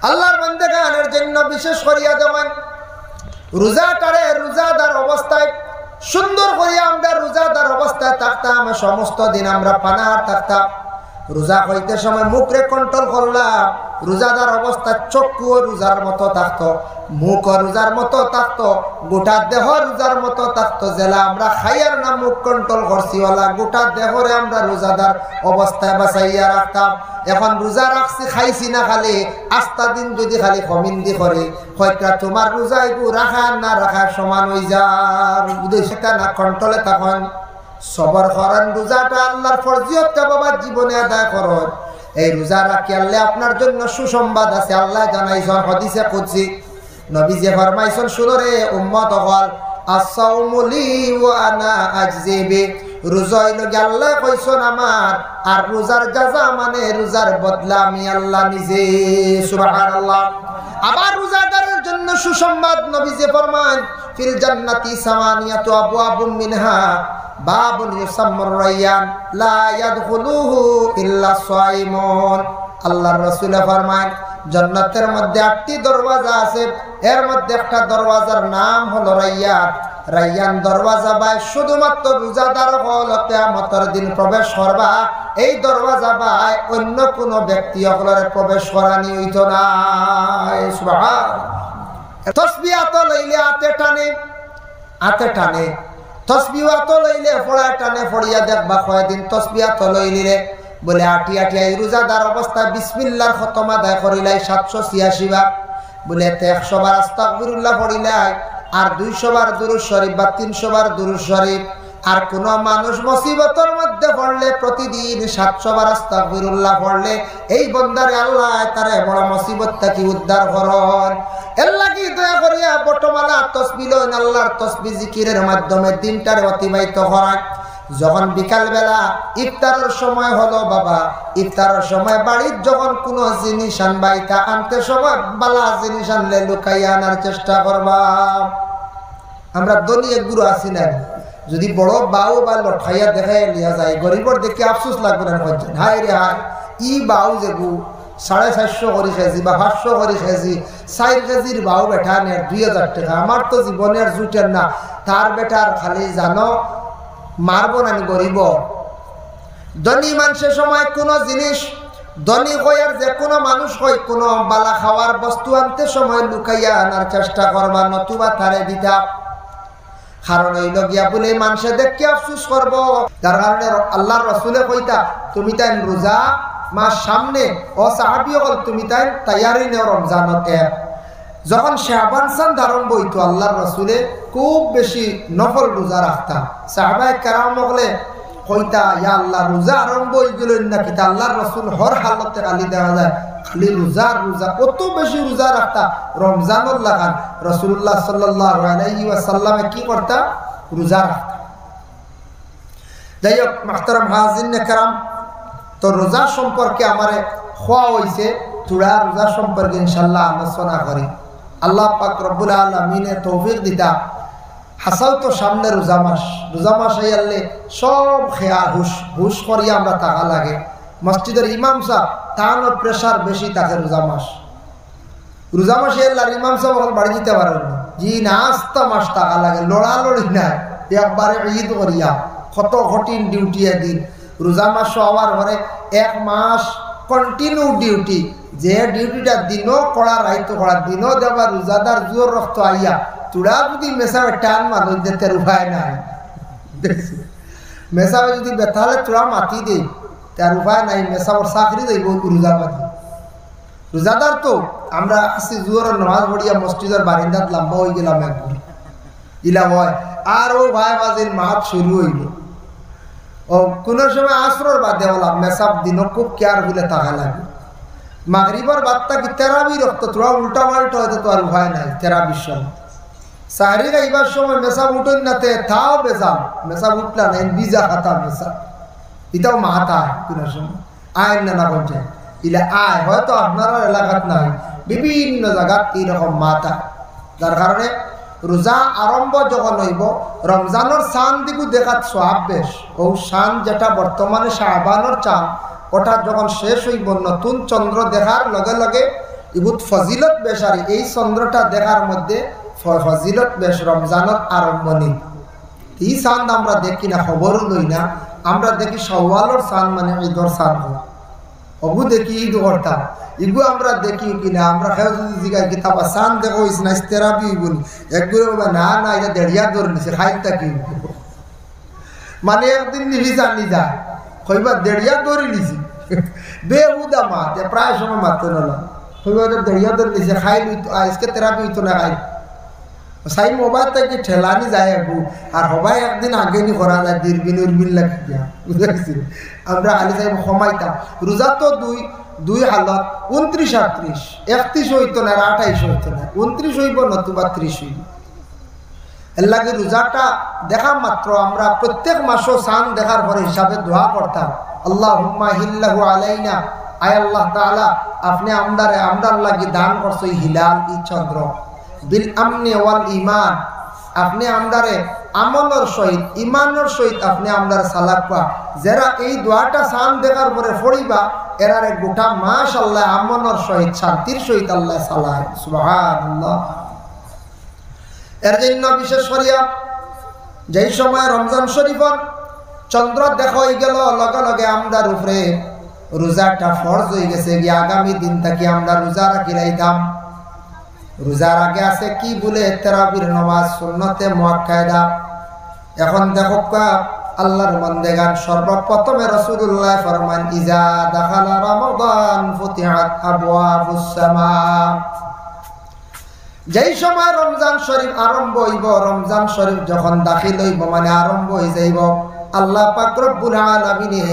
আল্লাহর বান্দাগণের জন্য বিশেষ করিয়া দেবেন রোজাটারে রোজাদার অবস্থায় সুন্দর করিয়া আমরা রোজাদার অবস্থায় থাকতাম, সমস্ত দিন আমরা পানাহার থাকতাম। রোজা হইতে সময় মুখরে কন্ট্রোল করলাম, রোজাদার অবস্থায় চক্ষু রোজার মতো থাকতো, মুখ রোজার মতো থাকতো, গোটা দেহ রোজার মতো থাকতো। জেলা আমরা খাইয়ার না মুখ কন্ট্রোল করছি ওলা গোটা দেহরে আমরা রোজাদার অবস্থায় বাঁচাইয়া রাখতাম। এখন রোজা রাখছি খাইছি না, খালি আস্তা দিন যদি খালি কমিন্দি করে হয়তো তোমার রোজায় রাখা না রাখা সমান হয়ে যায়, সেটা না কন্ট্রোলে তখন সবর করেন। রোজাটা আল্লাহর ফরজিয়তটা বাবা জীবনে আদায় করেন। এই রোজা রাখি আল্লাহ আপনার জন্য সুসংবাদ আছে। আল্লাহ জানাইছেন হাদিসে কুদসি, নবীজি ফরমাইছেন শুনো রে উম্মত হল, আস-সাওমু লি ওয়া আনা আজজি বি। রোজা হইল আল্লাহ কইছেন আমার, আর রোজার জাযা মানে রোজার বদলা আমি আল্লাহ নিজে। সুবহানাল্লাহ। আবার রোজাদারের জন্য সুসংবাদ, নবীজি ফরমান ফিল জান্নাতি সামানিয়াতু আবওয়াবুম মিনহা বাবুন ইউসাম্মার রায়্যান লা ইয়াদখুলুহু ইল্লা সাইমুন। আল্লাহর রাসূল ফরমান জান্নাতের মধ্যে 8টি দরওয়াজা আছে, এর মধ্যে একটা দরওয়াজার নাম হলো রায়্যান। রায়্যান দরওয়াজা বাই শুধুমাত্র রোজাদার হল কিয়ামতের দিন প্রবেশ করবা। এই দরওয়াজা বাই অন্য কোন ব্যক্তি হলরে প্রবেশ করানি হইতো না। সুবহানাল্লাহ। তাসবিহ তো লইলে আতে টানে তসবিহ তো লইলে ফড়া টানে ফড়িয়া দেখবা কয়দিন তসবিহ তো লইলে বলে আটি এই রোজাদার অবস্থায় বিসমিল্লাহর খতম আদায় করিলাই 786 বার, বলে 100 বার আস্তাগফিরুল্লাহ পড়িলাই, আর 200 বার দুরূদ শরীফ বা 300 বার দুরূদ শরীফ। আর কোন মানুষ মুসিবতের মধ্যে পড়লে প্রতিদিন 700 বার আস্তাগফিরুল্লাহ পড়লে এই বান্দারে আল্লাহ তার বড় মুসিবত থেকে উদ্ধার করেন। এর লাগি দয়া করিয়া বটমালা তাসবিহ লইন, আল্লাহর তাসবিহ জিকিরের মাধ্যমে দিনটারে অতিবাহিত করায়। যখন বিকাল বেলা ইফতারের সময় হলো বাবা, ইফতারের সময় বাড়ির যখন কোনো জিনিস আনবাইতা আনতে সময় বালা জিনিস আনলে লুকাইয়া আনার চেষ্টা করবা। আমরা দলীয় গুরু আছি না, যদি বড় বাউ বা লঠাইয়া দেখাই লিয়া যায় গরিবর দেখে আফসোস লাগবে না। হায় রে হায়, ই বাউ যেগু 450 করে কেজি বা 500 করে কেজি 4 কেজির বাউ বেঠা নেয় 2000 টাকা। আমার তো জীবনের জুটের না, তার বেটার খালি জানো মারব না গরিব। ধনী মানুষের সময় কোনো জিনিস ধনী হয় আর যে কোনো মানুষ হয় কোনো বালা খাওয়ার বস্তু আনতে সময় লুকাইয়া আনার চেষ্টা করবা, নতুবা তারে দিতা। কারণ হইল গিয়া বলে মানুষে দেখে আফসোস করব। যার কারণে আল্লাহর রাসূলে কইতা তুমি তাই রোজা মাস সামনে ও সাহাবী হল তুমি তাই তৈয়ারি নেও রমজানতে। যখন শাবান চাঁদ আরম্ভ হইতো আল্লাহর রাসূলে খুব বেশি নফল রোজা রাখতা। সাহাবায়ে কেরাম বলে কইতা ইয়া আল্লাহ রোজা আরম্ভ হই গেল নাকি? তা আল্লাহর রাসূল হর হালতে খালি দেখা যায় খালি রোজা কত বেশি রোজা রাখতা। রমজানুল লাগান রাসূলুল্লাহ সাল্লাল্লাহু আলাইহি ওয়াসাল্লামে কি করতা? রোজা রাখতা। যাই হোক মুহতারাম হাজিরিনে কেরাম, তো রোজা সম্পর্কে আমারে খোয়া হইছে, তোরা রোজা সম্পর্কে ইনশাআল্লাহ আলোচনা করি। আল্লাহ পাক রব্বুল আলামিনে তৌফিক দিতা। হাসাও তো সামনে রোজা মাস আইয়ালে সব খেয়া হুশ করিয়া আমরা টাকা লাগে। মসজিদের ইমাম সাহেব তাহানোর প্রেশার বেশি থাকে রোজা মাসে আল্লাহর ইমাম সাহেব এখন বাড়ি দিতে পারেন না, জি না আস্তা মাস টাকা লাগে, লড়ালড়ি নাই একবারে ঈদ করিয়া কত কঠিন ডিউটি একদিন রোজা মাস হওয়ার পরে 1 মাস কন্টিনিউ ডিউটি, যে ডিউটিটা দিনও করা রাইতো করা দিনও দেবা রোজাদার জোর রক্ত আইয়া তোরা যদি মেসাবে টান মানুষ দিতে উপায় নাই। মেসাবে যদি বেতালে তোরা মাতি দেই তার উপায় নাই, মেসাবর চাকরি দেব রোজাবাদী রোজাদার। তো আমরা আসি জোর নামাজ পড়িয়া মসজিদের বারিন্দাত লম্বা হয়ে গেলাম একবার ইলা হয়, আর ও ভাই বাজির মাত শুরু হইল। ও কোন সময় আসরর বাদে হলাম মেসাব দিন খুব কেয়ার হইলে টাকা লাগে। মাগরিবার বাদটা কি তেরাবি রক্ত তোরা উল্টা পাল্টা হয়তো তো আর উপায় নাই। তেরাবির সময় সাহারি গাইবার সময় মেসাব উঠেন নাতে তাও বেজাম, মেসাব উঠলা না বিজা খাতা মেসাব এটাও মাথা কোন সময় আইন না বলছে ইলা আয় হয়তো আপনারা এলাকাত নাই, বিভিন্ন জায়গাত এইরকম মাথা। যার কারণে রোজা আরম্ভ যখন হইব রমজানের চাঁদ দিকু দেখাত সোহাব বেশ, ও চাঁদ যেটা বর্তমানে শাবানের চাঁদ ওটা যখন শেষ হইব নতুন চন্দ্র দেখার লগে লগে ইবুত ফজিলত বেশারি এই চন্দ্রটা দেখার মধ্যে ফজিলত বেশ রমজানত আরম্ভ নেই। এই চাঁদ আমরা দেখি না, খবরও লই না। আমরা দেখি সওয়ালর চাঁদ মানে ঈদর চাঁদ হয়, অবু দেখি ঈদ করতাম, ইগু আমরা দেখি কিনা। আমরা খেয়ে যদি জিগাই কিতাব চাঁদ দেখো ইসনাইস্তেরাবি বলি একগুলো না না এটা দেড়িয়া ধরে নিছে খাইতা কি মানে একদিন নিবি জানি যায় কইবার দেড়িয়া ধরে নিছি বেহুদা মাতে প্রায় সময় মারতে নলাম কইবার দেড়িয়া ধরে নিছে খাই আজকে তেরাবি হইতো না খাই সাই মোবাইল থেকে ঠেলানি যায় আগু আর সবাই একদিন আগে নি করা যায় দীর্বিন উর্বিন লাগি দিয়া বুঝেছি। আমরা আলি সাহেব কমাইতাম রোজা তো দুই হালত 29 38 31 হইতো না 28 হইতো না 29 হইব নতুবা 30 হইব। এর লাগে রোজাটা দেখা মাত্র আমরা প্রত্যেক মাসও চাঁদ দেখার পরে হিসাবে দোয়া করতাম, আল্লাহুম্মা হিল্লাহু আলাইনা, আয় আল্লাহ তাআলা আপনি আমদার লাগি দান করছো হিলাল ই চন্দ্র বিল আমনি ওয়াল ঈমান, আপনি আমদারে আমলের সহিত ঈমানের সহিত আপনি আমদার সালাকবা। যারা এই দোয়াটা চাঁদ দেখার পরে পড়িবা এরারে গোটা মাস আল্লাহ আমলের সহিত শান্তির সহিত আল্লাহ সালাহ সুবহানাল্লাহ। এর জন্য বিশেষ করিয়া যেই সময় রমজান শরীফর চন্দ্র দেখা হয়ে গেল লগে লগে আমদার উপরে রোজাটা ফরজ হয়ে গেছে গিয়ে আগামী দিন থেকে আমরা রোজা রাখি রাইতাম। রোজার আগে আছে কি বলে তারাবির নামাজ সুন্নতে মুআক্কাদা। এখন দেখো আল্লাহর বান্দেগান সর্বপ্রথমে রাসূলুল্লাহ ফরমান ইজা দাখালা রমাদান ফুতিহাত আবওয়াবুস সামা, যেই সময় রমজান শরীফ আরম্ভ হইব, রমজান শরীফ যখন দাখিল হইব মানে আরম্ভ হয়ে যাইব, আল্লাহ পাক রব্বুল আলামিনে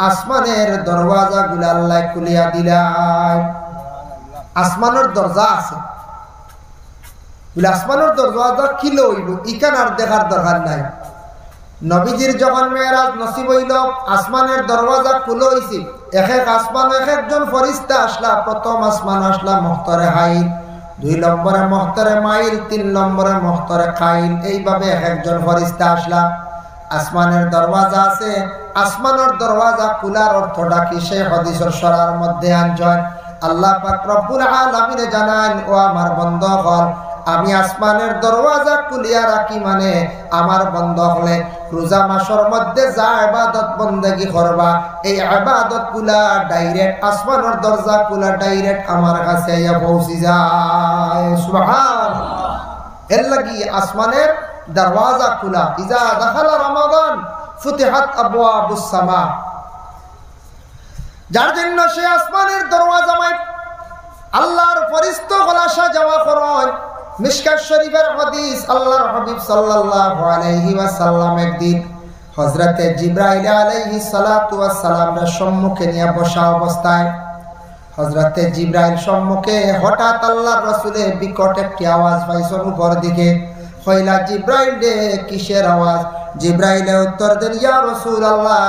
আসমানের দরওয়াজাগুলো আল্লাহ খুলিয়া দিলেন। আসমানের দরজা আছে বলে আসমানের দরজা কিলো হইব ইকান আর দেখার দরকার নাই। নবীজির যখন মেরাজ নসিব হইল আসমানের দরওয়াজা খুলে হইছে, এক এক আসমান এক একজন ফেরেশতা আসলা। প্রথম আসমান আসলা মুখতরে হাইল, 2 নম্বরে মুখতরে মাইল, 3 নম্বরে মুখতরে খাইল, এইভাবে এক একজন ফেরেশতা আসলা। আসমানের দরওয়াজা আছে, আসমানের দরওয়াজা খোলার অর্থটা কি সেই হাদিসের সরার মধ্যে আনছেন। আল্লাহ পাক রব্বুল আলামিন জানান ও আমার বান্দাগণ আমি আসমানের দরওয়াজা খুলিয়া রাখি মানে আমার বান্দা হলে রোজা মাসের মধ্যে যা ইবাদত বندگی করবা এই ইবাদত গুলা ডাইরেক্ট আসমানের দরজা খুলা ডাইরেক্ট আমার কাছে আইয়া পৌঁছে যায়। সুবহানাল্লাহ। এর লাগি আসমানের দরওয়াজা খুলা, ইজা দাখালা রমাদান ফুতিহাত আবওয়াবুস সামা, যার জন্য সে আসমানের দরওয়াজায় আল্লাহর ফেরেশতা গুলা সাজাওয়া করেন। মিশকাত শরীফের হাদিস, আল্লাহর হাবিব সাল্লাল্লাহু আলাইহি ওয়াসাল্লাম একদিন হযরতে জিবরাইল আলাইহিস সালাতু ওয়াস সালামের সম্মুখে নিয়ে বসা অবস্থায় হযরতে জিবরাইল সম্মুখে হঠাৎ আল্লাহর রাসূলের বিকট একটি আওয়াজ পাইছেন উপর দিকে। কইলা জিবরাইল রে কিসের আওয়াজ? জিবরাইলে উত্তর দেন ইয়া রাসূলুল্লাহ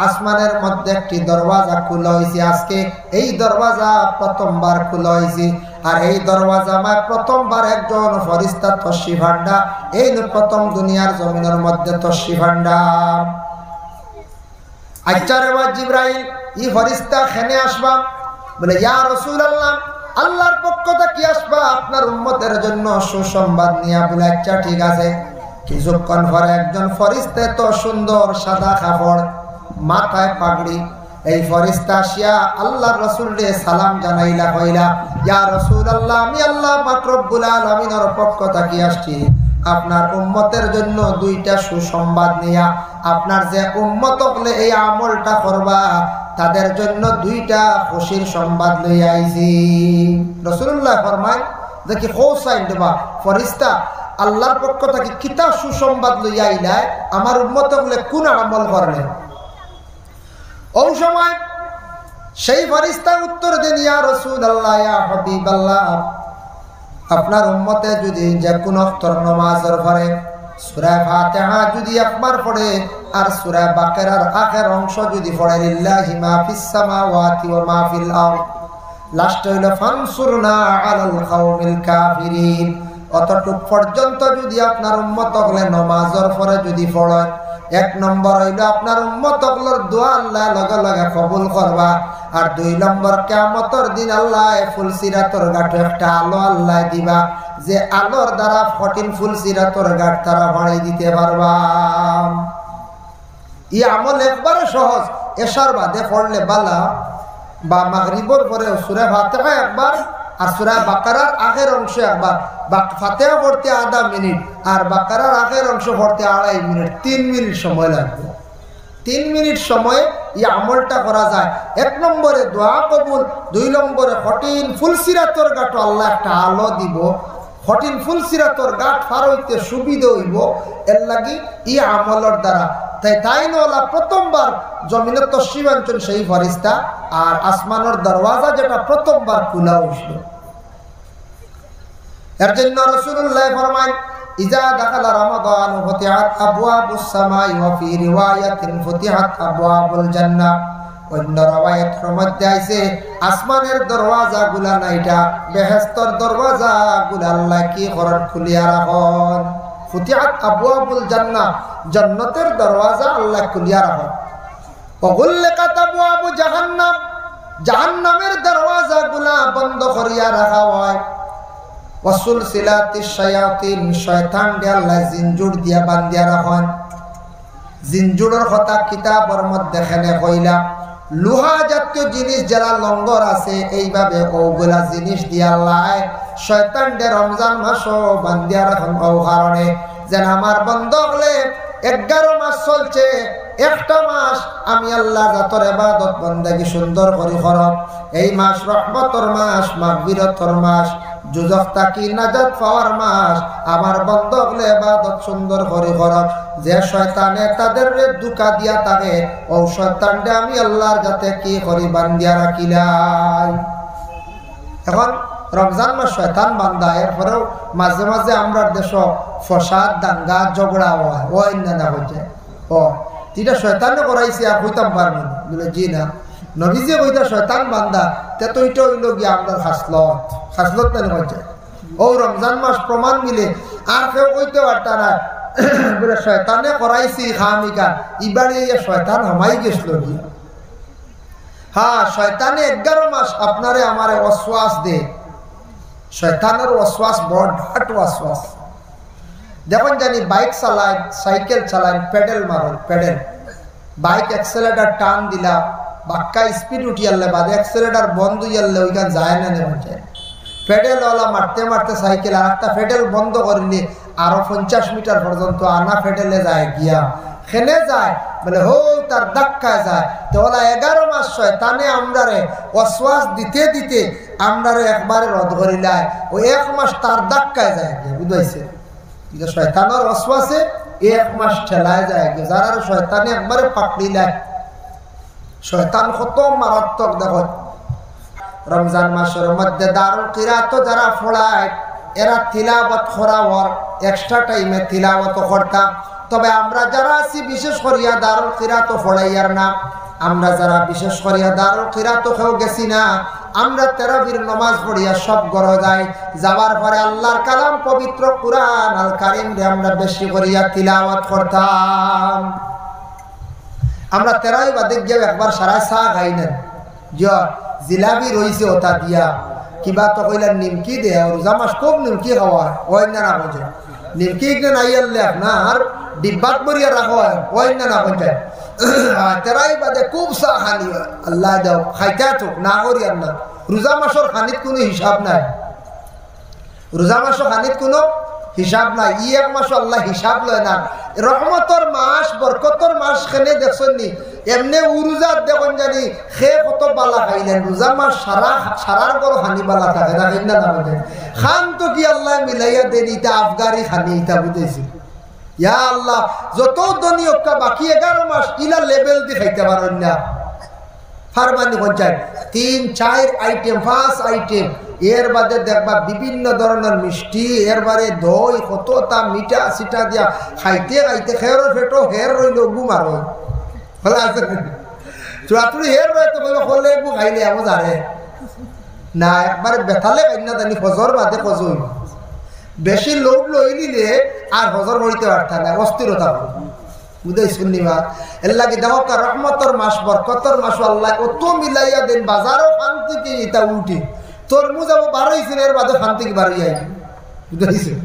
আসমানের মধ্যে একটি দরওয়াজা খোলা হইছে, আজকে এই দরওয়াজা প্রথমবার খোলা হইছে আর এই দরওয়াজা মা প্রথমবার একজন ফেরেশতা তশরিফ আনডা, এই প্রথম দুনিয়ার জমিনের মধ্যে তশরিফ আনডা। আচ্ছা রে জিবরাইল এই ফেরেশতা খেনে আসবা? বলে ইয়া রাসূলুল্লাহ আল্লাহর পক্ষ থেকে আসবা আপনার উম্মতের জন্য সুসংবাদ নিয়ে। বলে আচ্ছা ঠিক আছে। কিছুক্ষণ পরে একজন ফেরেশতা তো সুন্দর সাদা কাপড় মাথায় পাগড়ি, এই ফেরেশতা আসিয়া আল্লাহর রাসূলকে সালাম জানাইলা, কইলা ইয়া রাসূলুল্লাহ আমি আল্লাহ পাক রব্বুল আলামিনের পক্ষ থেকে আসছি আপনার উম্মতের জন্য 2টা সুসংবাদ নিয়া। আপনার যে উম্মত হলে এই আমলটা করবা তাদের জন্য 2টা খুশির সংবাদ লইয়া আইছি। রাসূলুল্লাহ ফরমায় দেখি হোসাইন দেবা ফেরেশতা আল্লাহর পক্ষ থেকে কিতা সুসংবাদ লইয়া আইলা, আমার উম্মত হলে কোন আমল করলেন? ওই সময় সেই ফেরেশতা উত্তর দেন ইয়া রাসূলুল্লাহ ইয়া হাবিবাল্লাহ আপনার উম্মতে যদি যে কোন ওয়াক্তের নামাজের পরে সূরা ফাতিহা যদি একবার পড়ে আর সূরা বাকারার আখের অংশ যদি পড়ে লিল্লাহি মা ফিস সামাওয়াতি ওয়া মা ফিল আরদ, লাস্ট হইল ফানসুরনা আলাল কওমিল কাফিরিন, অতটুক পর্যন্ত যদি আপনার উম্মত হলে নামাজের পরে যদি পড়ে এক নম্বর হইল আপনার উম্মতগুলোর দোয়া আল্লাহ লগে লগে কবুল করবা। আর 2 নম্বর কিয়ামতের দিন আল্লাহ ফুলসিরাতর ঘাটে একটা আলো আল্লাহ দিবা, যে আলোর দ্বারা 14 ফুলসিরাতর ঘাট তারা বাড়াই দিতে পারবা। এই আমল একবারে সহজ, এশার বাদে পড়লে বালা বা মাগরিবর পরে সূরা ফাতিহা একবার আর সূরা বাকারার আগের অংশ একবার, ফাতিহা পড়তে আধা মিনিট আর বাকারার আগের অংশ পড়তে 2.5 মিনিট, 3 মিনিট সময় লাগবে। 3 মিনিট সময়ে এই আমলটা করা যায়। 1 নম্বরে দোয়া কবুল, 2 নম্বরে 14 ফুলসিরাতর ঘাট আল্লাহ একটা আলো দিব। 14 ফুলসিরাতর ঘাট পার হইতে সুবিধা হইব, এর লাগি এই আমলের দ্বারা। তাই নলা প্রথমবার জমিনের তসরিবাঞ্চন সেই ফেরেশতা আর আসমানের দরওয়াজা যেটা প্রথমবার খোলা হইছিল। এর জন্য রাসূলুল্লাহ ফরমায় ইজা দাখালা রমাদান ফুতিহাত আবওয়াবুস সামাই ওয়া ফি রিওয়ায়াতিন ফুতিহাত আবওয়াবুল জান্নাহ। অন্য রওয়ায়াতের মধ্যে আছে আসমানের দরওয়াজাগুলা নাইটা বেহেশতের দরওয়াজাগুলা আল্লাহ কি করেন খুলিয়া রাখেন। ফুতিহাত আবওয়াবুল জান্নাহ, জান্নাতের দরওয়াজা আল্লাহ খুলিয়া রাখেন। ওয়াগুল্লিকাত আবওয়াবু জাহান্নাম, জাহান্নামের দরওয়াজাগুলা বন্ধ করিয়া রাখা হয়। ওয়াসুলসিলাতিশ শায়াতিন, শয়তান দিয়ে আল্লাহ জিনজুর দিয়া বান্ধিয়া রাখেন। জিনজুরের কথা কিতাবের মধ্যে এখানে কইলা, লোহা জাতীয় জিনিস যারা লঙ্গর আছে এইভাবে ওগুলা জিনিস দিয়া আল্লাহ শয়তান দিয়ে রমজান মাসও বান্ধিয়া রাখেন। ও কারণে যেন আমার বন্ধ হলে 11 মাস চলছে, একটা মাস আমি আল্লাহ জাতর ইবাদত বন্দেগী সুন্দর করে করব। এই মাস রহমতের মাস, মাগফিরাতের মাস, দুজখ থেকে নাজাত পাওয়ার মাস। আমার বন্ধ হলে ইবাদত সুন্দর করে করব। যে শয়তানে তাদের দুকা দিয়া থাকে, ও শয়তানটা আমি আল্লাহর যাতে কি করি বান্ধিয়া রাখিলাই। এখন রমজান মাস শয়তান বান্ধা, এরপরেও মাঝে মাঝে আমরা দেশ ফসাদ দাঙ্গা ঝগড়া হয়, ও না হয়েছে ও এটা শয়তানে করাইছে আর হইতাম পারবেন বলে জি না। নবীজি কইতা শয়তান বান্ধা, তে তো এটা হইল গিয়ে আপনার খাসলত না হয়েছে। ও রমজান মাস প্রমাণ মিলে আর কেউ কইতে পারতা না বলে শয়তানে করাইছি খামিকা, ইবারে শয়তান হামাই গেছিল গিয়া। হ্যাঁ, শয়তানে 11 মাস আপনারে আমারে ওয়াসওয়াস দে। শয়তানের ওয়াসওয়াস বড় ডাট ওয়াসওয়াস। দেখুন জানি বাইক চালায়, সাইকেল চালায়, পেডেল মারো, পেডেল বাইক অ্যাক্সেলেটার টান দিলা, বাক্কা স্পিড উঠিয়ালে বাদে অ্যাক্সেলেটার বন্ধ হইয়ালে ওইখান যায় না নেমে যায়। পেডেলওয়ালা মারতে মারতে সাইকেল আর একটা পেডেল বন্ধ করিলে আরো 50 মিটার পর্যন্ত আনা পেডেলে যায় গিয়া খেলে যায় বলে হো তার ধাক্কায় যায়। তো ওলা 11 মাস শয়তানে আমরারে ওয়াসওয়াস দিতে দিতে আমরারে একবারে রদ করিলায়, ও 1 মাস তার ধাক্কায় যায় গিয়া। বুঝাইছে শয়তানের ওয়াসওয়াসে 1 মাস ঠেলায় যায় গিয়া। যারা শয়তানে একবারে পাকড়িলায়, শয়তান কত মারাত্মক। দেখো রমজান মাসের মধ্যে দারুল কিরাত যারা পড়ায়, এরা তিলাওয়াত করার এক্সট্রা টাইমে তিলাওয়াত করতাম। তবে আমরা যারা আছি বিশেষ করিয়া দারুল কিরাত পড়াইয়ার না, আমরা যারা বিশেষ করিয়া দারুল কিরাত কেউ গেছি না, আমরা তারাবির নামাজ পড়িয়া সব ঘরে যাই। যাওয়ার পরে আল্লাহর কালাম পবিত্র কুরআন আল কারীম রে আমরা বেশি করিয়া তিলাওয়াত করতাম। আমরা তেরাই বাদে গিয়ে একবার সারা চা খাই না, জিলাপি রয়েছে ওটা দিয়া কিবা তো কইলেন নিমকি দে, রোজা মাস খুব নিমকি খাওয়া হয় না না বোঝে। নিমকি নাই আনলে আপনার ডিব্বাত ভরিয়া রাখা হয় না না বোঝে। তেরাই বাদে খুব চা খানি আল্লাহ দাও খাইতে চোখ না করি আর না। রোজা মাসের খানিত কোনো হিসাব নাই, রোজা মাসের খানিত কোনো হিসাব নাই। 1 মাস আল্লাহ হিসাব লয় না। রহমতর মাস, বরকতর মাস খেলে দেখছেন নি, এমনি উরুজাত দেখুন জানি সে কত বালা খাইলেন। রোজা মাস সারার বড় খানি বালা থাকে না না না খান তো কি আল্লাহ মিলাইয়া দেন, ইটা আফগারি খানি ইটা বুঝেছি। ইয়া আল্লাহ যত ধনী হক্কা বাকি 11 মাস ইলা লেভেল দিয়ে খাইতে পারেন না। ফারমানি পঞ্চায়েত 3, 4 আইটেম 5 আইটেম, এর বাদে দেখবা বিভিন্ন ধরনের মিষ্টি, এর বারে দই কতটা মিঠা সিটা দিয়া খাইতে খাইতে খেয়ের ফেটো হের রইল গুমার হলে আছে চুয়াতুরি হের রয়ে তো বলে হলে গু খাইলে এমন জানে না। একবারে বেথালে খাই না জানি হজর বাদে খজই বেশি লোভ লই নিলে আর হজর হইতে পারত না, অস্থিরতা বুঝাইছেন নিবা এর লাগি দেখো রহমতর মাস বরকতর মাস আল্লাহ অত মিলাইয়া দেন বাজারও শান্তি কি এটা উঠি তরমুজ যাবো বারোইছেন এর বাদে শান্তি কি বাড়ি যাই বুঝাইছেন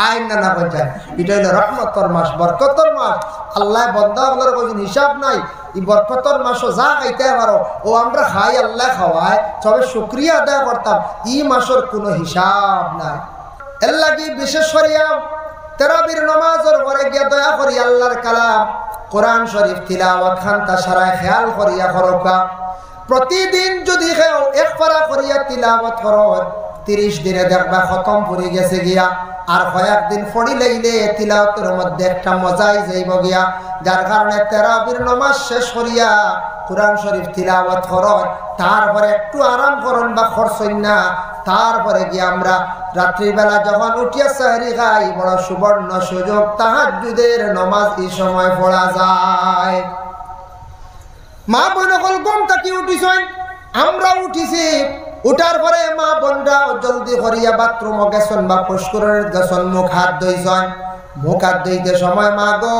আইন না পঞ্চায়েত এটা হলো রহমতর মাস বরকতর মাস আল্লাহ বন্দা বলার কোনো হিসাব নাই এই বরকতর মাসও যা খাইতে পারো ও আমরা খাই আল্লাহ খাওয়ায় সবে শুকরিয়া আদায় করতাম ই মাসের কোনো হিসাব নাই এর লাগি বিশেষ করিয়া তারাবির নামাজের পরে গিয়া দয়া করি আল্লাহর কালাম কোরআন শরীফ তিলাওয়াত খানতা সারায় খেয়াল করিয়া করবা প্রতিদিন যদি খেও এক পারা করিয়া তিলাওয়াত করো 30 দিনে দেখবা খতম পড়ে গেছে গিয়া আর কয়েকদিন পড়ি লাইলে তিলাওয়াতের মধ্যে একটা মজাই যাইব গিয়া যার কারণে তারাবির নামাজ শেষ করিয়া কোরআন শরীফ তিলাওয়াত করো তারপরে একটু আরাম করুন বা খরচই না তারপরে গিয়ে আমরা রাত্রিবেলা যখন উঠিয়া সাহরি খাই বড় সুবর্ণ সুযোগ তাহাজ্জুদের নামাজ এই সময় পড়া যায় মা বোন সকল ঘুম থেকে উঠিছেন আমরা উঠিছি উঠার পরে মা বোনরা জলদি করিয়া বাথরুমে গেছেন বা পুষ্করের গেছেন মুখ হাত ধুইছেন মুখ হাত ধুইতে সময় মা গো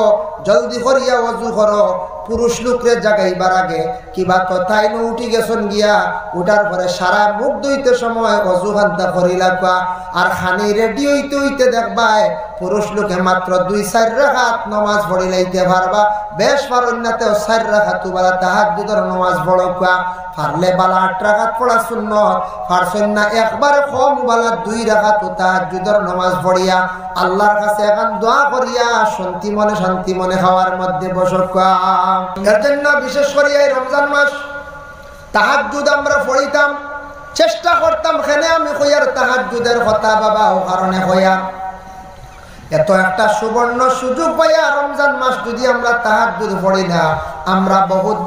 জলদি করিয়া ওযু করো পুরুষ লোকরে জাগাইবার আগে কিবা কথাই ন উঠি গেছেন গিয়া উঠার পরে সারা মুখ ধুইতে সময় ওযু খান্তা করি লাগবা আর খানি রেডি হইতে হইতে দেখবাই পুরুষ লোকে মাত্র 2-4 রাকাত নামাজ পড়ি লাইতে পারবা বেশ পারন্নাতেও 4 রাকাত বালা তাহাজ্জুদের নামাজ পড়বা পারলে বালা 8 রাকাত পড়া সুন্নাত পারছেন না একবারে কম বালা 2 রাকাত তাহাজ্জুদের নামাজ পড়িয়া আল্লাহর কাছে এখন দোয়া করিয়া শান্তি মনে খাওয়ার মধ্যে বসকা এর জন্য বিশেষ করে এই রমজান মাস তাহাজ্জুদ আমরা পড়িতাম চেষ্টা করতাম কেন আমি কইয়ার তাহাজ্জুদের কথা বাবা ও কারণে কইয়া এত একটা সুবর্ণ সুযোগ পাইয়া রমজান মাস যদি আমরা তাহাজ্জুদ পড়ি না আমরা বহুত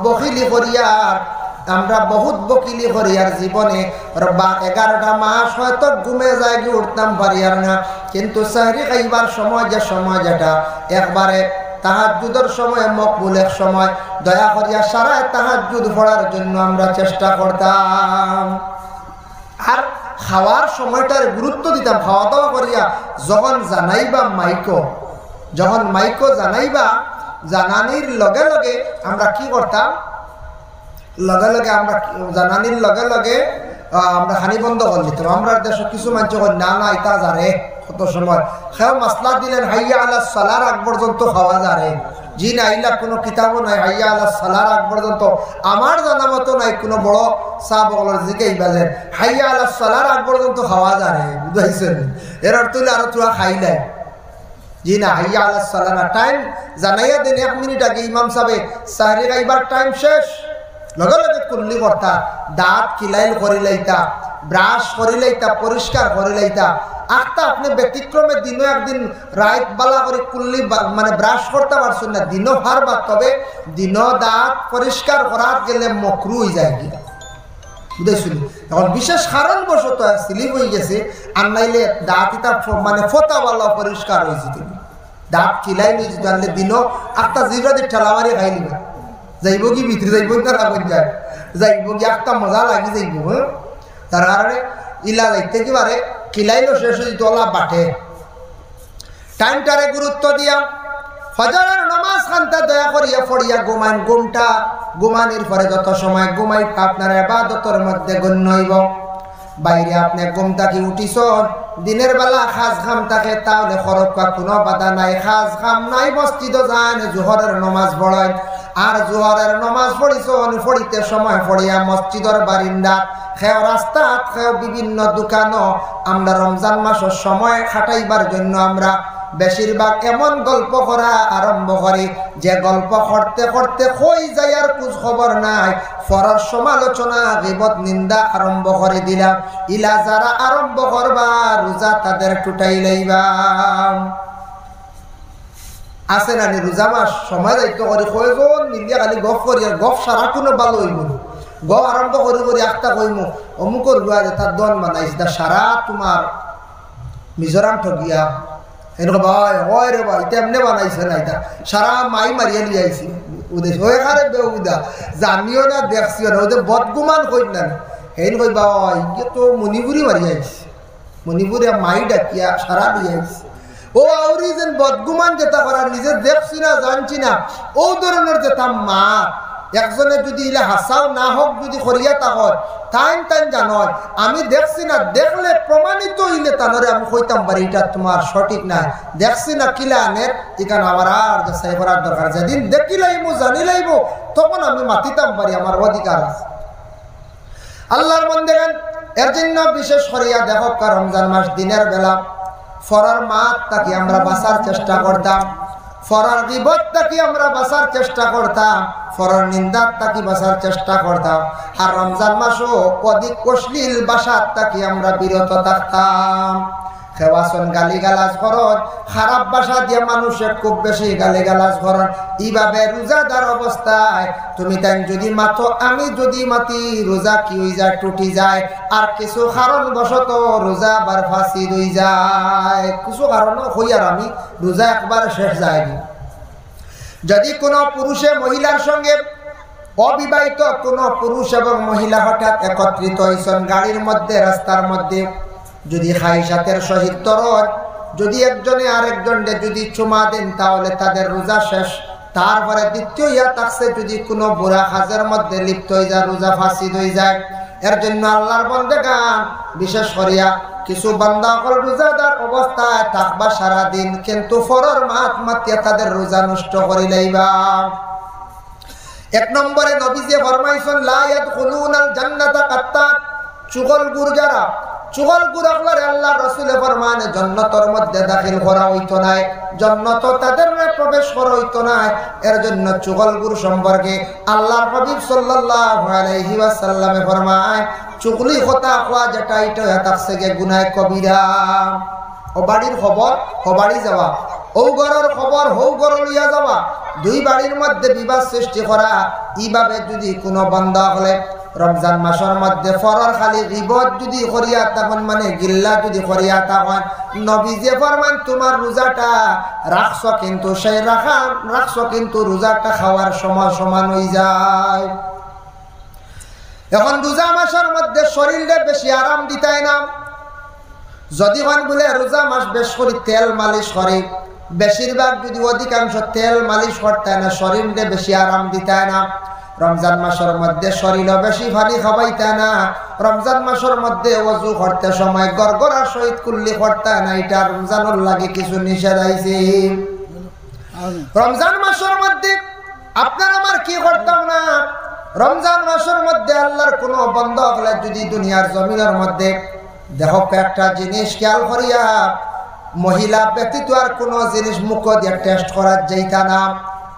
বকিলি করিয়ার জীবনে 11টা মাস হয়তো ঘুমে যায় গিয়ে উঠতাম পারিয়ার না কিন্তু সাহরি খাইবার সময় যেটা একবারে তাহাজ্জুদের সময় মকবুলের সময় দয়া করিয়া সারা তাহাজ্জুদ পড়ার জন্য আমরা চেষ্টা করতাম আর খাওয়ার সময়টার গুরুত্ব দিতাম খাওয়া দাওয়া করিয়া যখন মাইকো জানাইবা জানানির লগে লগে আমরা কি করতাম জানানির লগে লগে আমরা হানি বন্ধ করে দিতাম আমরা দেশে কিছু মানুষ না এটা জানে কত সময় খেয়ে মাসলা দিলেন হাইয়া আলাস সালার আগ পর্যন্ত খাওয়া যারে জি না আইলা কোনো কিতাবও নাই হাইয়া আলাস সালার আগ পর্যন্ত আমার জানা মতো নাই কোনো বড় সাহ বগলের জিকেই বাজেন হাইয়া আলাস সালার আগ পর্যন্ত খাওয়া যারে বুঝাইছেন এর অর্থ হইলে আরো তোরা খাইলাই জি না হাইয়া আলাস সালার না টাইম জানাইয়া দিন 1 মিনিট আগে ইমাম সাহেব সাহরি খাইবার টাইম শেষ লগে লগে কুল্লি করতা দাঁত কিলাইল করি লাইতা ব্রাশ করি লাইতা পরিষ্কার করি লাইতা আখতা আপনি ব্যতিক্রমে দিনও একদিন রাইত বালা করে কুল্লি মানে ব্রাশ করতে পারছেন না দিনও পারবা তবে দিনও দাঁত পরিষ্কার করার গেলে মকরু হয়ে যায় কি বুঝেছিল এখন বিশেষ কারণবশত স্লিপ হয়ে গেছে আর নাইলে দাঁত এটা মানে ফোতাওয়ালা পরিষ্কার হয়েছে তুমি দাঁত কিলাই নিয়ে জানলে দিনও আখতা জিরা দিয়ে ঠেলা মারি খাই নিবে যাইব কি ভিতরে যাইব না রাখুন যায় যাইব কি একটা মজা লাগি যাইব হ্যাঁ তার কারণে ইলা যাইতে কি পারে কিলাইলো শেষ হয়ে তোলা বাটে টাইমটারে গুরুত্ব দিয়া ফজরের নামাজ খানটা দয়া করিয়া পড়িয়া ঘুমান ঘুমানির পরে যত সময় ঘুমাই আপনার ইবাদতের মধ্যে গণ্য হইব বাইরে আপনি ঘুম থাকি উঠিছ দিনের বেলা খাস খাম থাকে তাহলে খরকা কোনো বাধা নাই খাস খাম নাই মসজিদ যান জোহরের নামাজ পড়েন আর জোহরের নামাজ পড়িতে সময় পড়িয়া মসজিদের বারিন্দা খেও রাস্তাত খেও বিভিন্ন দোকানও আমরা রমজান মাসের সময় খাটাইবার জন্য আমরা বেশিরভাগ এমন গল্প করা আরম্ভ করি যে গল্প করতে করতে কই যায় আর খোঁজ খবর নাই ফরার সমালোচনা গীবত নিন্দা আরম্ভ করে দিলাম ইলা যারা আরম্ভ করবা রোজা তাদের টুটাই লইবা আছে না রোজা মাস সময় দায়িত্ব করে কয়জন মিলিয়া খালি গপ করি আর গপ সারা কোনো ভালো হইব গপ আরম্ভ করি একটা কইম অমুকর গুয়া যে তার দন বানাইছে তা সারা তোমার মিজোরাম ঠগিয়া এরকম ভাই হয় রে ভাই তেমনে বানাইছে না এটা সারা মাই মারিয়া লিয়ে আইছি উদেশ হয়ে খারে বেউদা জানিও না দেখছিও না ওদের বদগুমান কই না হেন কই ভাই ইয়ে তো মণিপুরি মারিয়া আইছে মণিপুরে মাই ডাকিয়া সারা দিয়ে আইছে ও আউরি যেন বদগুমান যেটা করার নিজে দেখছি না জানছি না ও ধরনের যেটা মা একজনে যদি ইলে হাসাও না হোক যদি করিয়া তাহর টাইম জানয় আমি দেখছি না দেখলে প্রমাণিত হইলে তানরে আমি কইতাম পারি এটা তোমার সঠিক না দেখছি না কিলা আনের এখানে আমার আর যাচাই করার দরকার যেদিন দেখি লাইব জানি লাইব তখন আমি মাতিতাম পারি আমার অধিকার আছে আল্লাহর বান্দাগণ এর জন্য বিশেষ করিয়া দেখো রমজান মাস দিনের বেলা ফরার মাত তাকে আমরা বাঁচার চেষ্টা করতাম ফরার গীবত তাকে আমরা বাঁচার চেষ্টা করতাম ফরার নিন্দাত তাকে বাঁচার চেষ্টা করতাম আর রমজান মাসও অধিক অশ্লীল বাসার তাকে আমরা বিরত থাকতাম খেওয়াসন গালিগালাজ করন খারাপ ভাষা দিয়ে মানুষের খুব বেশি গালিগালাজ করন এইভাবে রোজাদার অবস্থায় তুমি তাই যদি মাতো আমি যদি মাতি রোজা কি হয়ে যায় টুটি যায় আর কিছু কারণ বশত রোজা আবার ফাঁসি হয়ে যায় কিছু কারণ হইয়ার আমি রোজা একবার শেষ যায়নি যদি কোনো পুরুষে মহিলার সঙ্গে অবিবাহিত কোনো পুরুষ এবং মহিলা হঠাৎ একত্রিত হয়েছেন গাড়ির মধ্যে রাস্তার মধ্যে যদি খাইসাতের সহিত তরর যদি একজনে আরেকজনকে যদি চুমা দেন তাহলে তাদের রোজা শেষ তারপরে দ্বিতীয় ইয়া থাকছে যদি কোনো বুড়া কাজের মধ্যে লিপ্ত হয়ে যায় রোজা ফাঁসি হয়ে যায় এর জন্য আল্লাহর বান্দাগণ বিশেষ করিয়া কিছু বান্দা হল রোজাদার অবস্থায় থাকবা সারাদিন কিন্তু ফরর মাত মাতিয়া তাদের রোজা নষ্ট করে লাইবা এক নম্বরে নবীজি ফরমাইছেন লা ইয়াদখুলুনাল জান্নাতা কাত্তাত চুগল গুরজারা চুগল গুরগলার আল্লাহ রাসূলে ফরমানে জান্নাতের মধ্যে দাখিল করা হইতো না জান্নাত তাদের প্রবেশ করা হইতো না এর জন্য চুগল গুর সম্পর্কে আল্লাহর হাবিব সাল্লাল্লাহু আলাইহি ওয়াসাল্লামে ফরমায় চুগলি কথা কোয়া যেটা এটা তাকসে গে গুনাহ কবিরা ও বাড়ির খবর ও বাড়ি যাওয়া ও ঘরের খবর হৌ ঘর লইয়া যাওয়া দুই বাড়ির মধ্যে বিবাদ সৃষ্টি করা এইভাবে যদি কোনো বান্দা হলে রমজান মাসের মধ্যে ফরর খালি গীবত যদি করিয়া তখন মানে গিল্লা যদি করিয়া তখন নবীজি ফরমান তোমার রোজাটা রাখছো কিন্তু সেই রাখছো কিন্তু রোজাটা খাওয়ার সময় সমান হয়ে যায় এখন রোজা মাসের মধ্যে শরীরে বেশি আরাম দিতাই না যদি বলে রোজা মাস বেশ করে তেল মালিশ করে বেশিরভাগ যদি অধিকাংশ তেল মালিশ করতে না শরীরে বেশি আরাম দিতাই না রমজান মাসের মধ্যে শরীরে বেশি পানি খাওয়াইতে না রমজান মাসের মধ্যে ওযু করতে সময় গড়গড়ার সহিত কুল্লি করতে না এটা রমজানের লাগে কিছু নিষেধ আইছে রমজান মাসের মধ্যে আপনার আমার কি করতাম না রমজান মাসের মধ্যে আল্লাহর কোনো বন্ধ হলে যদি দুনিয়ার জমিনের মধ্যে দেখো একটা জিনিস খেয়াল করিয়া মহিলা ব্যতীত আর কোনো জিনিস মুখ দিয়ে টেস্ট করা যাইতা না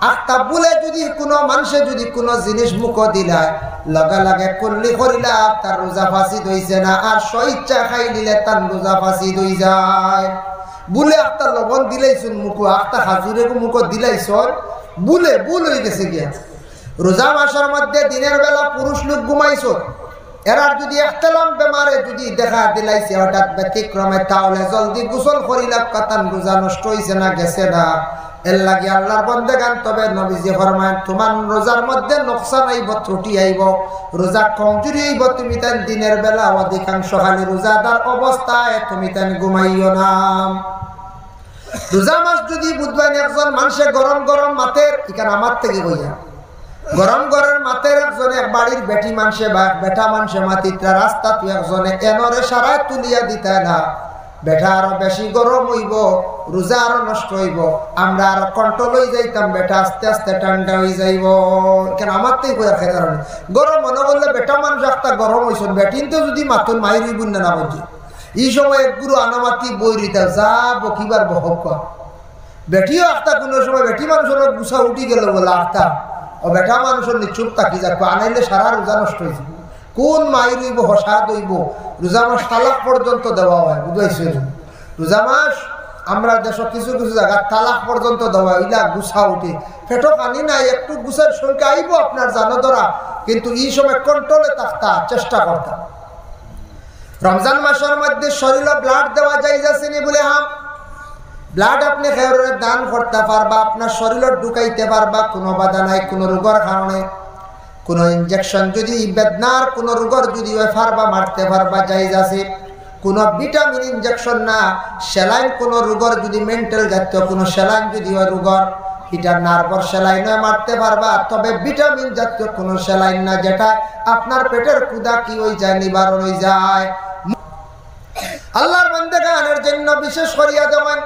আত্মা বলে যদি কোনো মানুষে যদি কোনো জিনিস মুখ দিলায় লগে লগে কুল্লি করিলা তার রোজা ফাঁসি হইছে না আর স্বইচ্ছা খাই দিলে তার রোজা ফাঁসি হয়ে যায় বলে একটা লবণ দিলাইছুন মুখ একটা হাজুরে মুখ দিলাইছন বলে ভুল হয়ে গেছে গিয়া রোজা মাসের মধ্যে দিনের বেলা পুরুষ লোক ঘুমাইছ এরার যদি একতলাম বেমারে যদি দেখা দিলাইছে হঠাৎ ব্যতিক্রমে তাহলে জলদি গোসল করিলা কাতান রোজা নষ্ট হইছে না গেছে না এর লাগে আল্লাহর বান্দাগান তবে নবীজি ফরমান তোমার রোজার মধ্যে নোকসান আইব ত্রুটি আইব রোজা কমজোরি আইব তুমি তাই দিনের বেলা অধিকাংশ খালি রোজাদার অবস্থায় তুমি তাই ঘুমাইও না রোজা মাস যদি বুধবার একজন মানুষের গরম গরম মাতের এখানে আমার থেকে বইয়া গরম গরম মাতের একজনে এক বাড়ির বেটি মানুষে বা বেটা মানুষে মাতিত্রা রাস্তা তুই একজনে এনরে সারায় তুলিয়া দিতে না বেটা আরো বেশি গরম হইব রোজা আরো নষ্ট হইব আমরা আরো কন্ট্রোল হয়ে যাইতাম বেটা আস্তে আস্তে ঠান্ডা হয়ে যাইব কেন আমার থেকে কয়ে কারণে গরম মনে করলে বেটা মানুষ একটা গরম হয়েছেন বেটিন তো যদি মাতুন মাইরি বুঝলে না বুঝি এই সময় এক গুরু আনামাতি বই রিতা যা বকিবার বহক বেটিও একটা কোনো সময় বেটি মানুষের গুছা উঠি গেল বলে আটটা ও বেটা মানুষের নিচুপ তাকি যাক আনাইলে সারা রোজা নষ্ট হয়েছে কোন মাই রইব হসা দইব রোজা মাস তালাক পর্যন্ত দেওয়া হয় বুঝাইছে রোজা মাস আমরা দেশ কিছু কিছু জায়গা তালাক পর্যন্ত দেওয়া ইলা গুছা উঠে পেটো পানি নাই একটু গুছের সংখ্যা আইব আপনার জানো ধরা কিন্তু এই সময় কন্ট্রোলে থাকতা চেষ্টা করতাম রমজান মাসের মধ্যে শরীরে ব্লাড দেওয়া যায় যাচ্ছেনি বলে হাম ব্লাড আপনি খেয়ে দান করতে পারবা আপনার শরীরে ঢুকাইতে পারবা কোনো বাধা নাই কোনো রোগের কারণে কোনো ইনজেকশন যদি বেদনার কোনো রোগের যদি পারবা মারতে পারবা যাই যাচ্ছে কোনো ভিটামিন ইনজেকশন না, সেলাইন কোনো রোগর যদি মেন্টাল জাতীয় কোনো সেলাইন যদি হয় রোগর, এটা নার্ভর সেলাইন মারতে পারবা, তবে ভিটামিন জাতীয় কোনো সেলাইন না, যেটা আপনার পেটের ক্ষুধা কি হয়ে যায়, নিবারণ হয়ে যায়। আল্লাহর বান্দাগানের জন্য বিশেষ করিয়া যেমন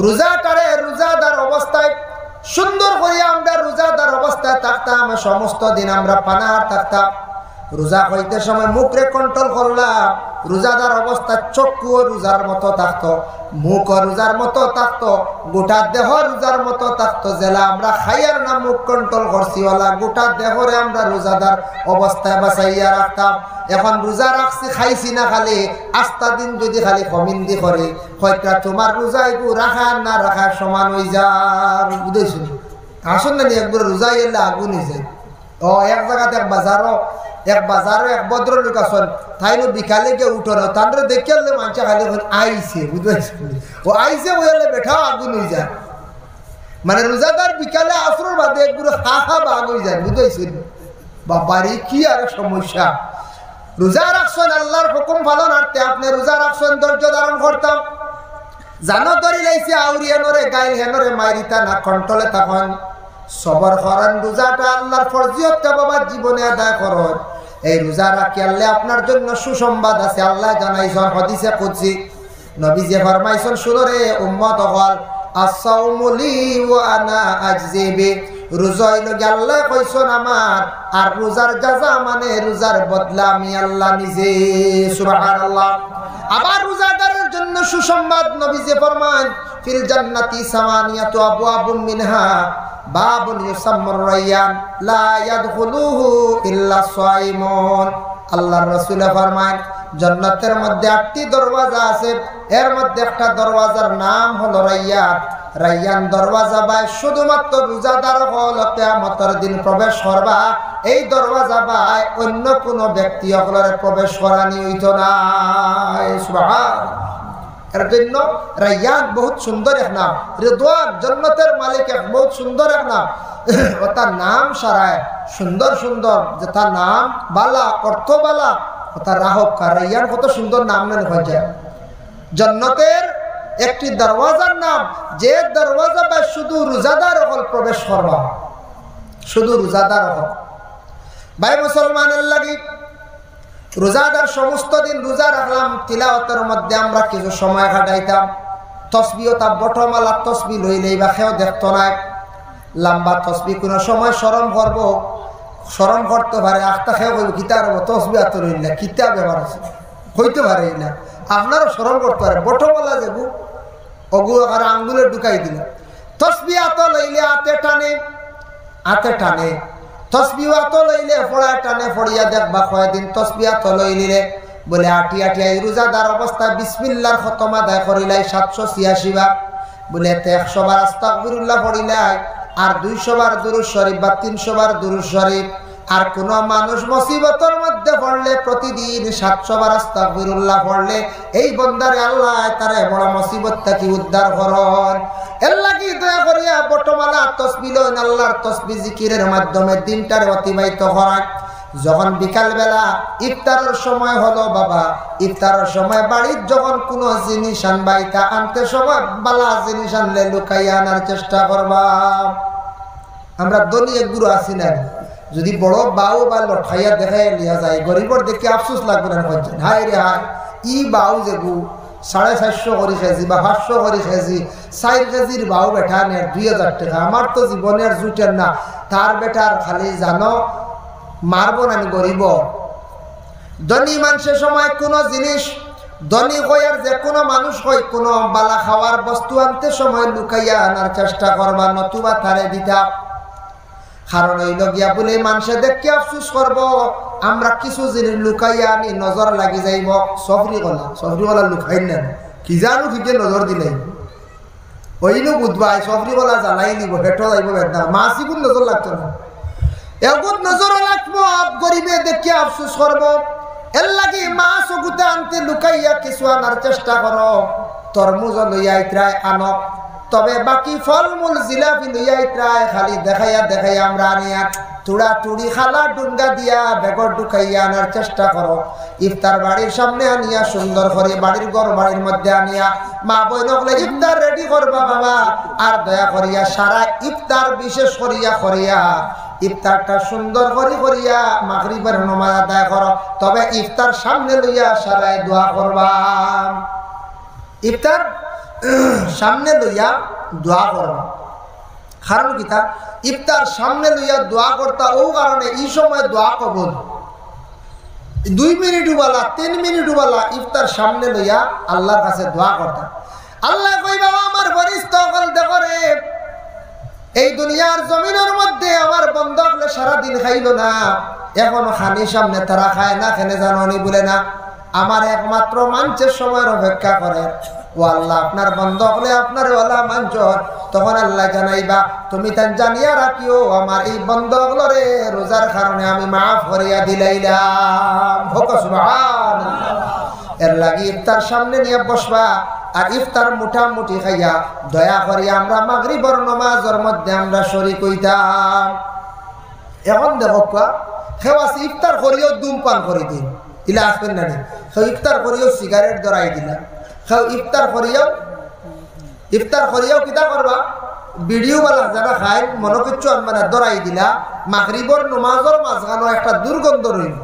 রোজাটারে রোজাদার অবস্থায় সুন্দর করিয়া আমরা রোজাদার অবস্থায় থাকতাম, সমস্ত দিন আমরা পানাহার থাকতাম। রোজা হইতে সময় মুখরে কন্ট্রোল করলাম, রোজাদার অবস্থা চক্ষুও রোজার মতো থাকতো, মুখ রোজার মতো থাকতো, গোটা দেহ রোজার মতো থাকতো। জেলা আমরা খাইয়ার না মুখ কন্ট্রোল করছি ওলা গোটা দেহরে আমরা রোজাদার অবস্থায় বাঁচাইয়া রাখতাম। এখন রোজা রাখছি খাইছি না, খালি আস্তা দিন যদি খালি কমিন্দি করে হয়তো তোমার রোজা এগু রাখা না রাখা সমান হয়ে যায়। বুঝেছি আসুন না একবার রোজাই এলে আগুন হয়ে যায়। ও এক জায়গাতে এক বাজারও এক ভদ্রলোক আসন, তাই বিকালে গিয়ে উঠো না, তাদের দেখে আনলে মানুষ খালি আইসে, বুঝতে পারছি ও আইসে বলে বেঠাও আগুন হয়ে যায়। মানে রোজাদার বিকালে আসর বাদে একগুলো হা বাগ হয়ে যায়, বুঝতে পারছি বাবারি কি আর সমস্যা। রোজা রাখছেন আল্লাহর হুকুম পালন হাঁটতে, আপনি রোজা রাখছেন ধৈর্য ধারণ করতাম, জানো ধরি লাইছে আউরি হেনরে গাইল হেনরে মাইরিতা না কন্ট্রোলে তখন সবর করেন। রোজাটা আল্লাহর ফরজিয়তটা বাবা জীবনে আদায় করুন। এই রোজা রাখি আল্লাহ আপনার জন্য সুসংবাদ আছে। আল্লাহ জানাইছেন হাদিসে কুদসি, নবীজি ফরমাইছেন শুনরে উম্মত হল আস-সাওমু লি ওয়া আনা আজজি বি, রোজা হইল আল্লাহ কইছেন আমার, আর রোজার জাযা মানে রোজার বদলা আমি আল্লাহ নিজে। সুবহানাল্লাহ। আবার রোজাদারের জন্য সুসংবাদ, নবীজি ফরমান ফিল জান্নাতি সামানিয়াতু আবওয়াবুম মিনহা বাবুন ইউসাম্মুর রায়্যান লা ইয়াদখুলুহু ইল্লা সাইমুন। আল্লাহর রাসূল ফরমান জান্নাতের মধ্যে 8টি দরওয়াজা আছে, এর মধ্যে একটা দরওয়াজার নাম হলো রায়্যান। রায়্যান দরওয়াজা বাই শুধুমাত্র রোজাদার হল কিয়ামতের দিন প্রবেশ করবা, এই দরওয়াজা বাই অন্য কোনো ব্যক্তি হলরে প্রবেশ করানি হইতো না। সুবহানাল্লাহ। এর জন্য রায়্যান বহুত সুন্দর এক নাম, রিদওয়ান জান্নাতের মালিক এক বহুত সুন্দর এক নাম। ও তার নাম সারায় সুন্দর সুন্দর, যে তার নাম বালা অর্থ বালা, ও তার রাহব কা রায়্যান কত সুন্দর নাম নেন হয়ে যায়। জান্নাতের একটি দরওয়াজার নাম, যে দরওয়াজা বা শুধু রোজাদার হল প্রবেশ করবা, শুধু রোজাদার হল। ভাই মুসলমানের লাগি রোজাদার সমস্ত দিন রোজা রাখলাম, তিলাওয়াতের মধ্যে আমরা কিছু সময় কাটাইতাম। তসবিহ তা বটমালা তসবি লইলেই বা কেউ দেখতো না, লম্বা তসবি কোনো সময় স্মরণ করবো, স্মরণ করতে পারে আখতা খেয়ে বলবো কিতা হবো তসবি আত লইলে কিতা ব্যবহার আছে হইতে পারে না, আপনারও স্মরণ করতে পারে। বটমালা যেগু ওগুলো আর আঙ্গুলে ঢুকাই দিল। তসবি আত লইলে হাতে টানে, হাতে টানে, তসবিহ আত লইলে ফড়ায় টানে, ফড়িয়া দেখবা কয়দিন তসবিহ আত লইলে বলে আটি আটিয়াই রোজাদার অবস্থায় বিসমিল্লাহর খতম আদায় করিলাই 786 বার, বলে 100 বার আস্তাগফিরুল্লাহ পড়িলাই, আর 200 বার দুরূদ শরীফ বা 300 বার দুরূদ শরীফ। আর কোন মানুষ মুসিবতের মধ্যে পড়লে প্রতিদিন 700 বার আস্তাগফিরুল্লাহ পড়লে এই বান্দারে আল্লাহ তারে বড় মুসিবত থেকে উদ্ধার করেন। এর লাগি দয়া করিয়া বটমালা তসবিহ লইন, আল্লাহর তসবিহ জিকিরের মাধ্যমে দিনটারে অতিবাহিত করান। যখন বিকাল বেলা ইফতারের সময় হলো বাবা, ইফতারের সময় বাড়ির যখন কোনো জিনিস আনবাইতা আনতে সময় বালা জিনিস আনলে লুকাইয়া আনার চেষ্টা করবা। আমরা দলি এক গুরু আসি না, যদি বড় বাউ বা লঠাইয়া দেখাই লিয়া যায়, গরিবর দেখে আফসোস লাগবে না, হাই রে হাই ই বাউ যেগু 450 করে খেয়েছি বা 500 করে খেয়েছি, 4 কেজির বাউ বেঠা নেয় 2000 টাকা, আমার তো জীবনের জুটের না, তার বেটার খালি জানো মারব না গরিব। ধনী মানুষের সময় কোনো জিনিস ধনী হয় আর যে কোনো মানুষ হয় কোনো বালা খাওয়ার বস্তু আনতে সময় লুকাইয়া আনার চেষ্টা করবা, নতুবা তারে দিতা। কারণ হইল গিয়া বলে মানুষে দেখে আফসোস করব, আমরা কিছু জিনিস লুকাইয়া আনি নজর লাগি যাইব। সফরিওয়ালা লুকাই না কি জানো ঠিকে নজর দিলে ওইলো বুধবাই সফরিওয়ালা জ্বালাই নিব, হেঁটো যাইব বেদনা মাসি কোন নজর লাগতো না, এগুত নজর রাখবো। গরিবে দেখে আফসোস করবো, এর লাগি মাছ ওগুতে আনতে লুকাইয়া কিছু আনার চেষ্টা করো। তরমুজ লইয়া ইতরায় আনক, তবে বাকি ফলমূল জিলাপি লইয়া প্রায় খালি দেখাইয়া আমরা আনিয়া তুড়া তুড়ি খালা ডুঙ্গা দিয়া বেগর ঢুকাইয়া আনার চেষ্টা করো। ইফতার বাড়ির সামনে আনিয়া সুন্দর করে বাড়ির ঘর বাড়ির মধ্যে আনিয়া মা বোন হলে ইফতার রেডি করবা বাবা। আর দয়া করিয়া সারা ইফতার বিশেষ করিয়া ইফতারটা সুন্দর করিয়া মাগরিবের নামাজ আদায় করো। তবে ইফতার সামনে লইয়া সারায় দোয়া করবা। ইফতার সামনে লইয়া দোয়া করবা। কারণ কি তা ইফতার সামনে লইয়া দোয়া করতা ও কারণে এই সময় দোয়া কবুল। 2 মিনিট উবালা 3 মিনিট উবালা ইফতার সামনে লইয়া আল্লাহর কাছে দোয়া করতা। আল্লাহ কই বাবা আমার ফরিস্ত কল দেখো রে, এই দুনিয়ার জমিনের মধ্যে আমার বন্ধ হলে সারাদিন খাইল না, এখন খানি সামনে তারা খায় না, খেলে জানি বলে না আমার একমাত্র মাঞ্চের সময়ের অপেক্ষা করে। ও আল্লাহ আপনার বন্ধ হলে আপনার ওয়ালা মাঞ্চ, তখন আল্লাহ জানাইবা তুমি তান জানিয়া রাখিও আমার এই বন্ধ হলো রে রোজার কারণে আমি মাফ করিয়া দিলাইলাম। সুবহানাল্লাহ। এর লাগি ইফতার সামনে নিয়ে বসবা আর ইফতার মুঠামুঠি খাইয়া দয়া করিয়া আমরা মাগরিবের নামাজের মধ্যে আমরা শরীক হইতাম। এখন দেখো খেওয়াছি ইফতার করিও ধূমপান করে দিন ইলা আসবেন না, ইফতার করিও সিগারেট ধরাই দিলাম, ইফতার করিয়াও কিতা করবা ভিডিও বালা যারা খায় মনে কিচ্ছু আনবে না, ধরাই দিলা মাগরিবের নামাজের মাঝখানে একটা দুর্গন্ধ রইল।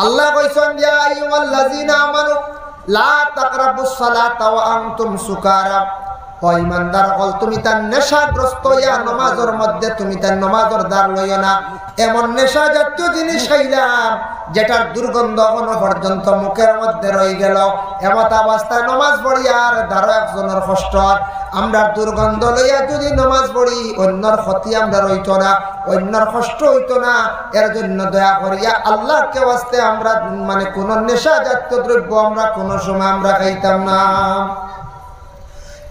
আল্লাহ কইছেন ইয়া আইয়ুহাল্লাযীনা আমানু লা তাকরাবুস সালাতা ওয়া আনতুম সুকারা। ও ঈমানদার হল তুমি তার নেশাগ্রস্ত ইয়া নামাজের মধ্যে তুমি তার নামাজের দ্বার লইও না। এমন নেশা জাতীয় জিনিস খাইলাম যেটার দুর্গন্ধ এখনো পর্যন্ত মুখের মধ্যে রয়ে গেল, এমত অবস্থায় নামাজ পড়ি আর দ্বারো একজনের কষ্ট। আমরা দুর্গন্ধ লইয়া যদি নামাজ পড়ি অন্যর ক্ষতি আমরা রইত না, অন্যর কষ্ট হইতো না। এর জন্য দয়া করিয়া আল্লাহকে ওয়াস্তে আমরা মানে কোন নেশা জাতীয় দ্রব্য আমরা কোনো সময় আমরা খাইতাম না।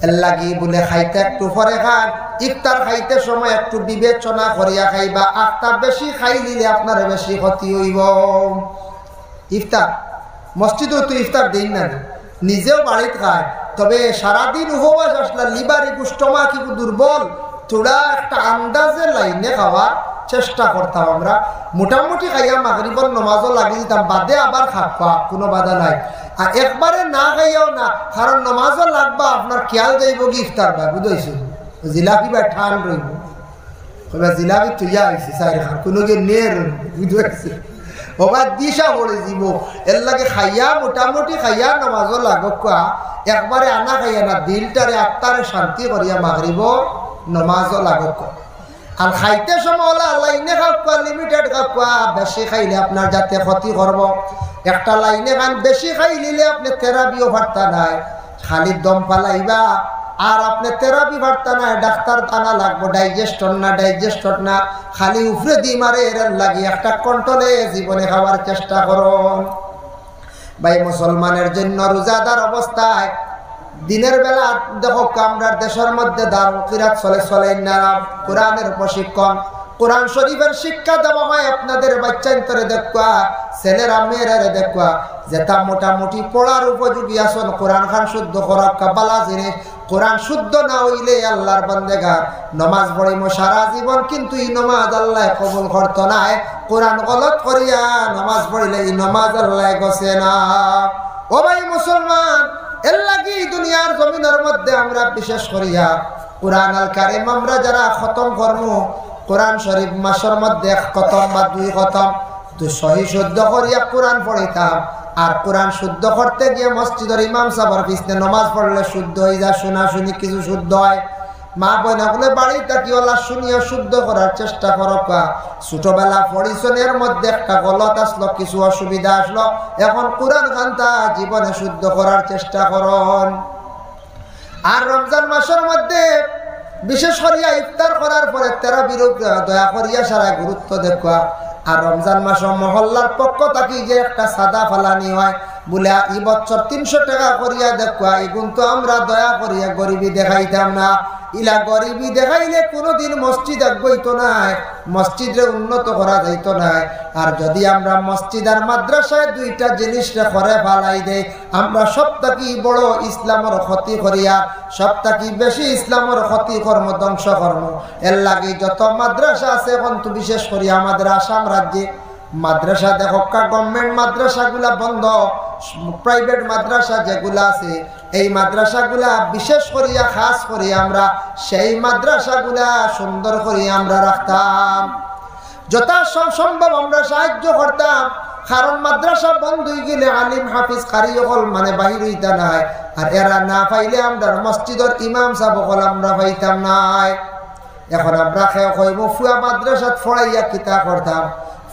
এর লাগি বলে খাইতে একটু পরে খান, ইফতার খাইতে সময় একটু বিবেচনা করিয়া খাইবা। আটটা বেশি খাই দিলে আপনার বেশি ক্ষতি হইব। ইফতার মসজিদও তো ইফতার দিন না, নিজেও বাড়িতে খায়, তবে সারাদিন উপবাস আসলে লিভারি কুষ্টমা কি দুর্বল, তোরা একটা আন্দাজে লাইনে খাওয়ার চেষ্টা করতাম। আমরা মোটামুটি খাইয়া মাগরিবের নামাজও লাগি দিতাম, বাদে আবার খাওয়া কোনো বাধা নাই। আর একবারে না খাইয়াও না, কারণ নামাজও লাগবা আপনার খেয়াল যাইব কি ইফতার ভাই বুঝাইছো জিলাপি বা ঠান রইব জিলাপি তুইয়া আইসি চাই খান কোনো কে নের বুঝাইছে ওবার দিশা পড়ে যাব। এর লাগে খাইয়া মোটামুটি খাইয়া নামাজও লাগক, একবারে আনা খাইয়া না, দিলটারে আত্মারে শান্তি করিয়া মাগরিব নামাজও লাগক। আর খাইতে সময় লাইনে খাওয়া লিমিটেড খাওয়া, বেশি খাইলে আপনার যাতে ক্ষতি করব। একটা লাইনে খান বেশি খাই নিলে আপনি থেরাপিও ভারতা নাই, খালি দম পালাইবা আর আপনি থেরাপি ভারতা নাই, ডাক্তার টানা লাগবো ডাইজেস্টর না খালি উফরে দি মারে। এর লাগি একটা কন্ট্রোলে জীবনে খাওয়ার চেষ্টা করুন ভাই। মুসলমানের জন্য রোজাদার অবস্থায় দিনের বেলা দেখো আমরা দেশের মধ্যে দারুল কিরাত চলে না, কোরআনের প্রশিক্ষণ কোরআন শরীফের শিক্ষা দেওয়া হয় আপনাদের বাচ্চান্তরে দেখবা, ছেলেরা মেয়েরা দেখবা যেটা মোটামুটি পড়ার উপযোগী আসন কোরআন খান শুদ্ধ করা বালা জিনিস। কোরআন শুদ্ধ না হইলে আল্লাহর বান্দেগার নমাজ পড়িম সারা জীবন, কিন্তু এই নমাজ আল্লাহ কবুল করত নাই। কোরআন গলত করিয়া নমাজ পড়িলে এই নমাজ আল্লাহ গছে না। ও ভাই মুসলমান, এর লাগি দুনিয়ার জমিনের মধ্যে আমরা বিশেষ করিয়া কোরআন আল কারিম আমরা যারা খতম করব, কোরআন শরীফ মাসের মধ্যে 1 খতম বা 2 খতম তো সহি শুদ্ধ করিয়া কোরআন পড়িতাম। আর কোরআন শুদ্ধ করতে গিয়ে মসজিদের ইমাম সাহেবের পিছনে নামাজ পড়লে শুদ্ধ হয়ে যায়, শোনা শুনি কিছু শুদ্ধ হয়। মা বোনগুলো বাড়িতে কি ওলা শুনিয়া শুদ্ধ করার চেষ্টা করো। ছোটবেলা পরিচনের মধ্যে একটা গলত আসলো, কিছু অসুবিধা আসলো, এখন কোরআন খানটা জীবনে শুদ্ধ করার চেষ্টা করুন। আর রমজান মাসের মধ্যে বিশেষ করিয়া ইফতার করার পরে তেরাবির দয়া করিয়া সারা গুরুত্ব দেখা। আর রমজান মাস মহল্লার পক্ষ থাকি যে একটা সাদা ফালানি হয় বলে এই বছর 300 টাকা করিয়া দেখা, এগুন তো আমরা দয়া করিয়া গরিবী দেখাইতাম না। ইলা গরিবি দেখাইলে কোনোদিন মসজিদ আগবইতো নাই, মসজিদে উন্নত করা যাইত নাই। আর যদি আমরা মসজিদ আর মাদ্রাসায় দুইটা জিনিসটা করে ফালাই দেই, আমরা সবথেকে বড় ইসলামের ক্ষতি করিয়া সবথেকে বেশি ইসলামের ক্ষতি কর্ম ধ্বংস কর্ম। এর লাগে যত মাদ্রাসা আছে এখন তো বিশেষ করে আমাদের আসাম রাজ্যে মাদ্রাসা দেখো, গভর্নমেন্ট মাদ্রাসাগুলা বন্ধ, প্রাইভেট মাদ্রাসা যেগুলা আছে এই মাদ্রাসাগুলা বিশেষ করিয়া খাস করি আমরা সেই মাদ্রাসাগুলা সুন্দর করে আমরা রাখতাম, যথাসম্ভব আমরা সাহায্য করতাম। কারণ মাদ্রাসা বন্ধ হয়ে গেলে আলিম হাফিজ কারি হল মানে বাহির হইতা নাই, আর এরা না পাইলে আমরা মসজিদের ইমাম সাহেব হল আমরা পাইতাম নাই। এখন আমরা কইব ফুয়া মাদ্রাসাত পড়াইয়া কিতা করতাম,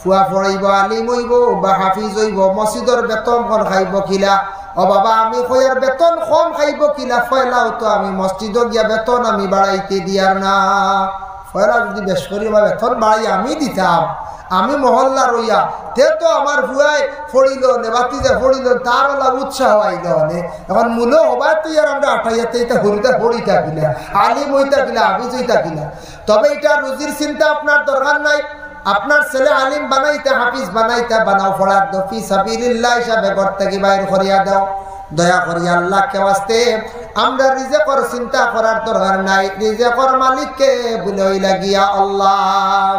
ফুয়া পড়াইব আলিম হইব বা হাফিজ হইব, মসজিদের বেতন কম খাইব কিলা? ও বাবা আমি কইয়ার বেতন কম খাইব কিলা? ফয়লাও তো আমি মসজিদে গিয়া বেতন আমি বাড়াইতে দিয়ার না, ফয়লা যদি বেশ করি বেতন বাড়াই আমি দিতাম, আমি মহল্লা রইয়া তে তো আমার ভুয়াই ফড়িল নেবাতি যে ফড়িল তার ওলা উৎসাহ আইল নে। এখন মূল হবার তুই আর আমরা আঠাইয়াতে এটা হরিতা ফড়ি থাকিলা, আলিম হই থাকিলা, হাফিজ হই থাকিলা। তবে এটা রুজির চিন্তা আপনার দরকার নাই, আপনার ছেলে আলিম বানাইতে হাফিজ বানাইতে বানাও, ফড়ার দফি সাবিলিল্লাহ হিসাবে ঘর থেকে বাইর করিয়া দাও। দয়া করিয়া আল্লাহকে ওয়াস্তে আমরা রিজেকর চিন্তা করার দরকার নাই, রিজেকর মালিককে বলে লাগিয়া আল্লাহ।